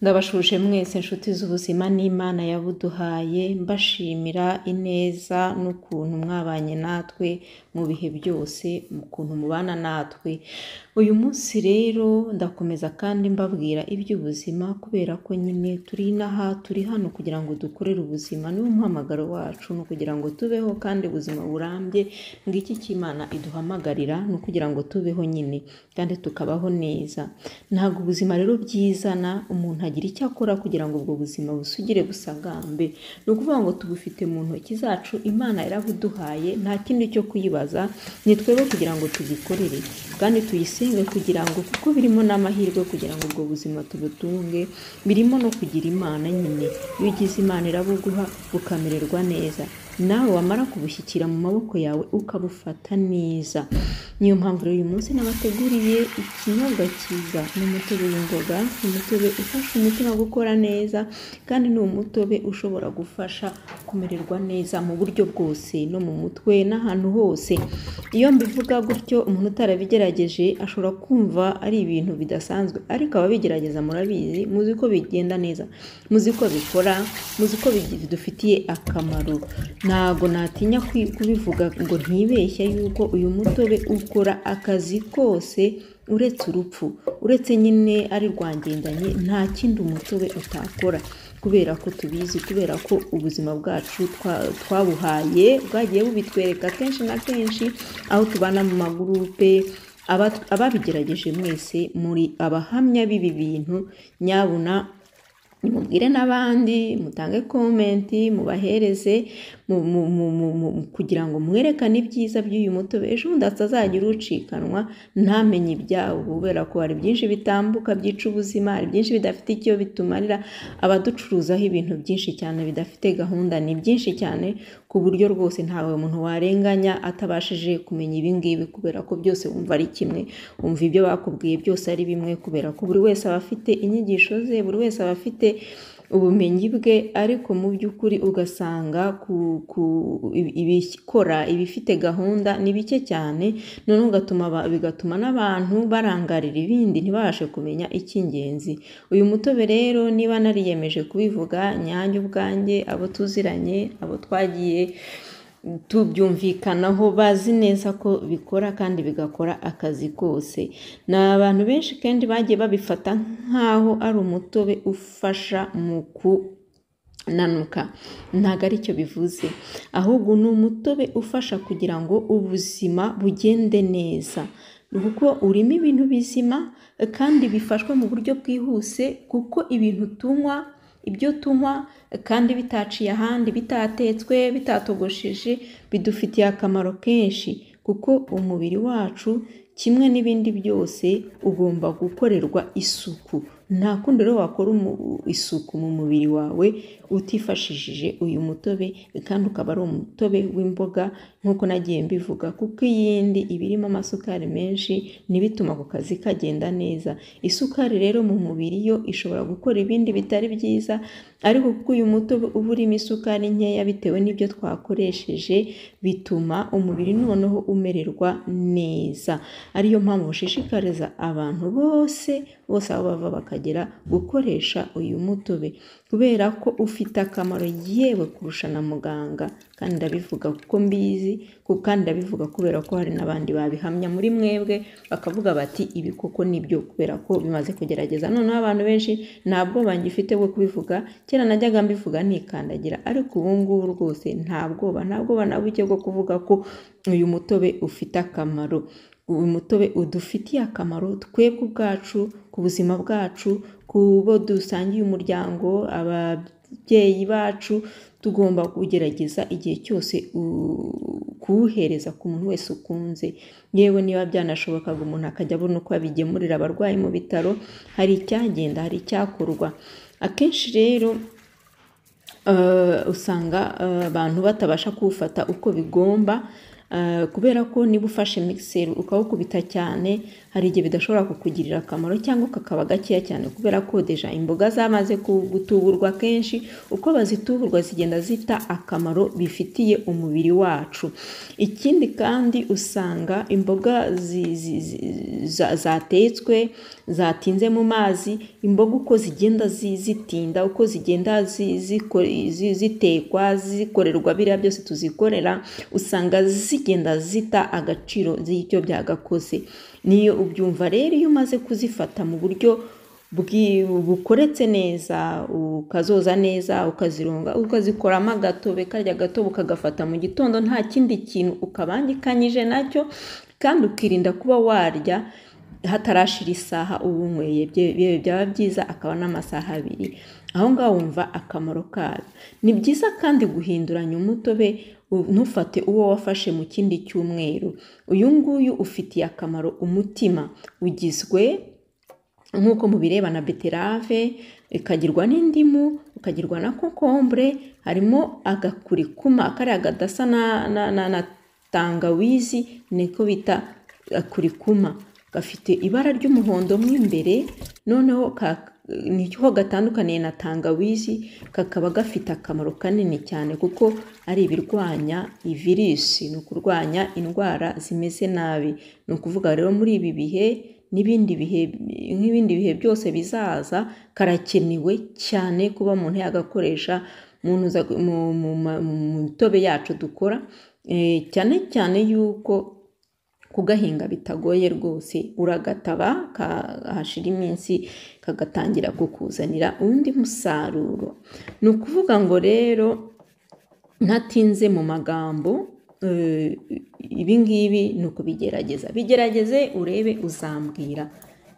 Ndabashuje mwese inshuti z'ubuzima n'Imana yabuduhaye, mbashimira ineza n'ukuntu mwabanye natwe mu bihe byose, ukuntu mubana natwe. Uyu munsi rero ndakomeza kandi mbabwira iby'ubuzima kubera ko nyine turi hano kugira ngo dukorere ubuzima, niwo muhamagaro wacu ni ukugira ngo tubeho kandi ubuzima burambye. Ngiki cy'Imana iduhamagarira ni ukugira ngo tubeho nyine kandi tukabaho neza. Ntabwo ubuzima rero byizana umuntu agira icyo akora kugira ngo ubwo buzima busugire busagambe. Ni ukuvuga ngo tubufite mu ntoki zacu, Imana yarabuduhaye, nta kindi cyo kuyibaza, ni twebwe kugira ngo tubikorere kandi tuyisenge kugira ngo, kuko birimo n'amahirwe kugira ngo ubwo buzima tubutunge, birimo no kugira Imana nyine. Iyo ugize Imana irabuguha bukamererwa neza, nawe wamara kubushyikira mu maboko yawe ukabufata neza. Niyo mpamvu rero uyu munsi nabateguriye ikinyobwa cyiza, ni umutobe w'imboga, ni umutobe ufasha umutima gukora neza kandi ni umutobe ushobora gufasha kumererwa neza mu buryo bwose, no mu mutwe n'ahantu hose. Iyo mbivuga gutyo umuntu utarabigerageje ashobora kumva ari ibintu bidasanzwe, ariko ababigerageza murabizi, muzi ko bigenda neza, muzi ko bikora, muzi ko bidufitiye akamaro. Ntago natinya kubivuga ngo ntibeshye yuko uyu mutobe ukora akazi kose uretse urupfu, uretse nyine ari rwangendanye, nta kindi umutobe utakora, kubera ko tubizi, kubera ko ubuzima bwacu twabuhaye bwagiye bubitwereka kenshi na kenshi, aho tubana mu magurupe. Ababigerageje mwese muri abahamya b'ibi bintu, nyabuna nimubwire n'abandi, mutange komenti, mubahereze kugira ngo mwerekane ibyiza by'uyu mutobe, ejo bundi atazagira ucikanwa ntamenye ibyawo, kubera ko hari byinshi bitambuka byica ubuzima, hari byinshi bidafite icyo bitumarira. Abaducuruzaho ibintu byinshi cyane bidafite gahunda ni byinshi cyane, ku buryo rwose ntawe muntu warenganya atabashije kumenya ibi ngibi, kubera ko byose wumva ari kimwe, wumva ibyo bakubwiye byose ari bimwe, kubera ko buri wese aba afite inyigisho ze, buri wese aba afite ubumenyi bwe, ariko mu by'ukuri ugasanga ibikora ibifite gahunda ni bike cyane, noneho bigatuma n'abantu barangarira ibindi ntibabashe kumenya icy'ingenzi. Uyu mutobe rero niba nariyemeje kubivuga, nyanjye ubwanjye, abo tuziranye, abo twagiye tubyumvikanaho bazi neza ko bikora kandi bigakora akazi kose. Ni abantu benshi kandi bagiye babifata nk'aho ari umutobe ufasha mu kunanuka. Ntabwo ari cyo bivuze, ahubwo ni umutobe ufasha kugira ngo ubuzima bugende neza, kuko urimo ibintu bizima kandi bifashwe mu buryo bwihuse, kuko ibyo tunywa kandi bitaciye ahandi, bitatetswe, bitatogosheje, bidufitiye akamaro kenshi, kuko umubiri wacu kimwe n'ibindi byose ugomba gukorerwa isuku. Nta kundi rero wakora isuku mu mubiri wawe utifashishije uyu mutobe, kandi ukaba ari umutobe w'imboga nk'uko nagiye mbivuga, kuko iyindi iba irimo amasukari menshi ntibituma ako kazi kagenda neza. Isukari rero mu mubiri yo ishobora gukora ibindi bitari byiza, ariko kuko uyu mutobe uba urimo isukari nkeya bitewe n'ibyo twakoresheje, bituma umubiri noneho umererwa neza. Ariyo mpamvu ushishikariza abantu bose aho bava bakagera gukoresha uyu mutobe, kubera ko ufite akamaro yewe kurusha na muganga. Kandi ndabivuga kuko mbizi, kandi ndabivuga kubera ko hari n'abandi babihamya muri mwebwe bakavuga bati ibi koko nibyo, kubera ko bimaze kugerageza. Noneho abantu benshi nta bwoba ngifite bwo kubivuga, kera najyaga mbivuga nikandagira, ariko ubu ngubu rwose nta bwoba na buke bwo kuvuga ko uyu mutobe ufite akamaro. Uyu mutobe udufitiye akamaro twebwe ubwacu, ku buzima bwacu, ku bo dusangiye umuryango, ababyeyi bacu. Tugomba kugerageza igihe cyose kuwuhereza ku muntu wese ukunze, yewe niba byanashobokaga umuntu akajya abona uko abigemurira abarwayi mu bitaro, hari icyagenda, hari icyakorwa. Akenshi rero usanga abantu batabasha kuwufata uko bigomba, kubera ko niba ufashe mixer ukawukubita cyane, hari igihe bidashobora kukugirira akamaro, cyangwa kakaba gakeya cyane, kubera ko deja imboga zamaze gutuburwa kenshi. Uko bazituburwa zigenda zita akamaro bifitiye umubiri wacu. Ikindi kandi usanga imboga zatetswe zatinze mu mazi, imboga uko zigenda zitinda, uko zigenda zitekwa, zikorerwa biriya byose tuzikorera, usanga zigenda zita agaciro z'icyo byagakoze. Niyo ubyumva rero iyo umaze kuzifata mu buryo bukoretse neza, ukazoza neza, ukazironga, ukazikoramo agatobe, karya gatobe ukagafata mu gitondo nta kindi kintu ukabangikanyije nacyo, kandi ukirinda kuba warya hatarashira isaha ubunyweye, byaba byiza akaba n'amasaha 2. Aho ngaho wumva akamaro kayo. Ni byiza kandi guhinduranya umutobe, ntufate uwo wafashe mu kindi cyumweru. Uyu nguyu ufitiye akamaro umutima, ugizwe nk'uko mubireba na beterave, ikagirwa n'indimu, ukagirwa na kokombure, harimo agakurikuma kariya gadasa na tangawizi, niko bita akurikuma, gafite ibara ry'umuhondo mo imbere, noneho niho gatandukaniye na tangawizi, kakaba gafite akamaro kanini cyane kuko ari ibirwanya virusi, ni ukurwanya indwara zimeze nabi. Ni ukuvuga rero muri ibi bihe n'ibindi bihe byose bizaza, karakenewe cyane kuba umuntu yagakoresha mu mitobe yacu dukora, cyane cyane yuko kugahinga bitagoye rwose, uragataba hashira iminsi kagatangira kukuzanira undi musaruro. Ni ukuvuga ngo rero ntatinze mu magambo, ibingibi ni ukubigerageza, bigerageze urebe, uzambwira.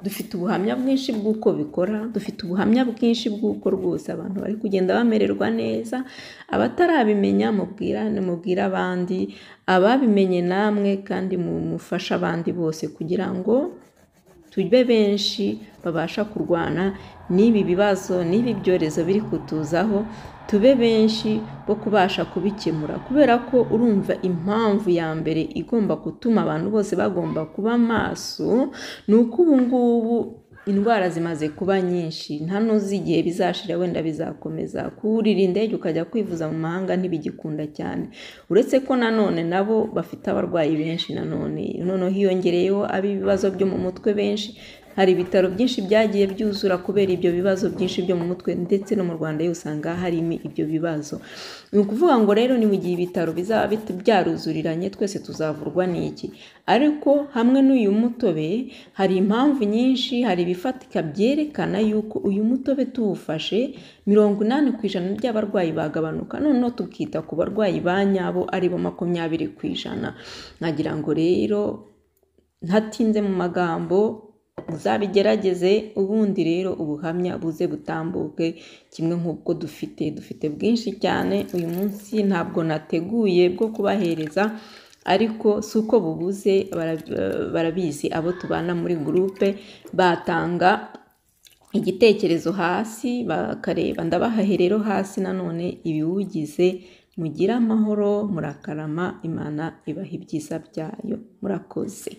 Dufite ubuhamya bwinshi bw'uko bikora, dufite ubuhamya bwinshi bw'uko rwose abantu bari kugenda bamererwa neza. Abatarabimenya mubwira abandi, ababimenye namwe kandi mufasha abandi bose kugira ngo tube benshi babasha kurwana n'ibi bibazo, n'ibi byorezo biri kutuzaho, tube benshi bo kubasha kubikemura. Kubera ko urumva impamvu ya mbere igomba gutuma abantu bose bagomba kuba maso, ni uko ubu ngubu indwara zimaze kuba nyinshi, nta nuzi igihe bizashira, wenda bizakomeza. Kurira indege ukajya kwivuza mu mahanga ntibigikunda cyane, uretse ko nanone nabo bafite abarwayi benshi, noneho hiyongereyeho ab'ibibazo byo mu mutwe benshi. Hari ibitaro byinshi byagiye byuzura kubera ibyo bibazo byinshi byo mu mutwe, ndetse no mu Rwanda yo usanga harimo ibyo bibazo. Ni ukuvuga ngo rero ni mu gihe ibitaro bizaba byaruzuriranye, twese tuzavurwa n'iki? Ariko hamwe n'uyu mutobe hari impamvu nyinshi, hari ibifatika byerekana yuko uyu mutobe tuwufashe 80% by'abarwayi bagabanuka, noneho tukita ku barwayi ba nyabo aribo 20%. Nagira ngo rero ntatinze mu magambo, uzabigerageze, ubundi rero ubuhamya buze butambuke kimwe nk'uko dufite bwinshi cyane. Uyu munsi ntabwo nateguye bwo kubahereza, ariko si uko bubuze, barabizi abo tubana muri groupe, batanga igitekerezo hasi bakareba, ndabahahe rero hasi nanone ibiwugize. Mugira amahoro, murakarama, Imana ibaha ibyiza byayo, murakoze.